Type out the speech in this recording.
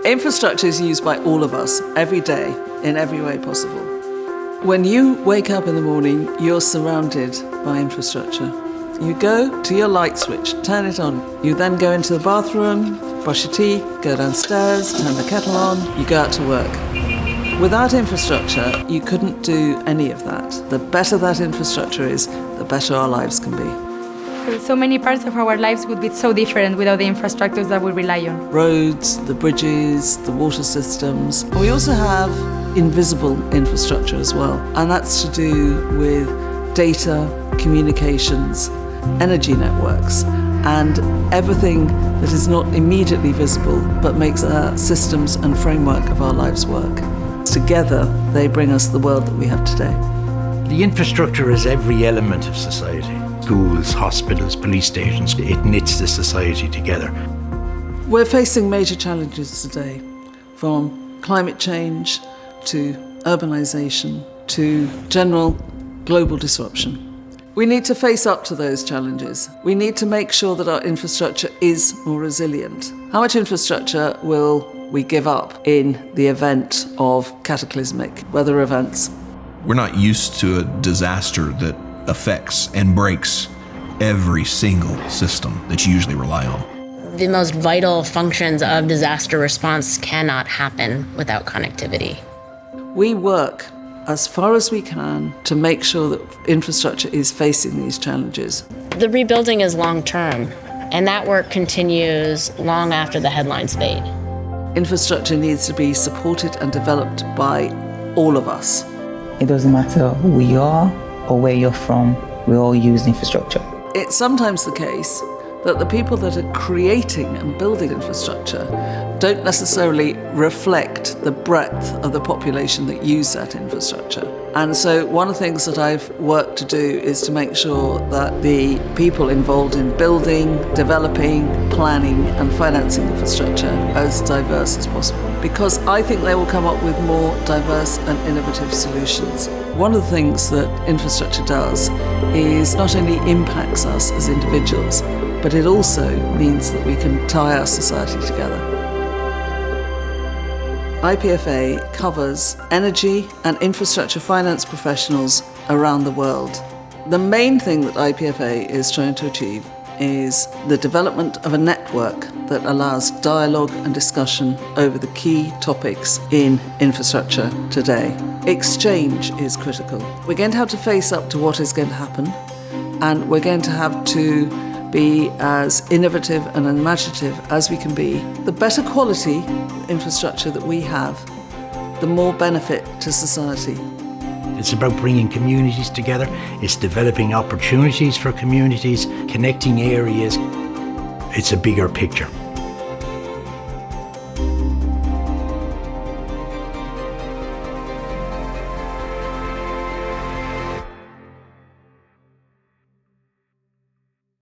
Infrastructure is used by all of us every day in every way possible. When you wake up in the morning, you're surrounded by infrastructure. You go to your light switch, turn it on. You then go into the bathroom, brush your teeth, go downstairs, turn the kettle on, you go out to work. Without infrastructure, you couldn't do any of that. The better that infrastructure is, the better our lives can be. So many parts of our lives would be so different without the infrastructures that we rely on. Roads, the bridges, the water systems. We also have invisible infrastructure as well, and that's to do with data, communications, energy networks, and everything that is not immediately visible but makes the systems and framework of our lives work. Together, they bring us the world that we have today. The infrastructure is every element of society. Schools, hospitals, police stations, it knits the society together. We're facing major challenges today, from climate change to urbanisation to general global disruption. We need to face up to those challenges. We need to make sure that our infrastructure is more resilient. How much infrastructure will we give up in the event of cataclysmic weather events? We're not used to a disaster that affects and breaks every single system that you usually rely on. The most vital functions of disaster response cannot happen without connectivity. We work as far as we can to make sure that infrastructure is facing these challenges. The rebuilding is long-term, and that work continues long after the headlines fade. Infrastructure needs to be supported and developed by all of us. It doesn't matter who you are or where you're from, we all use infrastructure. It's sometimes the case that the people that are creating and building infrastructure don't necessarily reflect the breadth of the population that use that infrastructure. And so one of the things that I've worked to do is to make sure that the people involved in building, developing, planning and financing infrastructure are as diverse as possible, because I think they will come up with more diverse and innovative solutions. One of the things that infrastructure does is not only impacts us as individuals, but it also means that we can tie our society together. IPFA covers energy and infrastructure finance professionals around the world. The main thing that IPFA is trying to achieve is the development of a network that allows dialogue and discussion over the key topics in infrastructure today. Exchange is critical. We're going to have to face up to what is going to happen, and we're going to have to be as innovative and imaginative as we can be. The better quality infrastructure that we have, the more benefit to society. It's about bringing communities together. It's developing opportunities for communities, connecting areas. It's a bigger picture.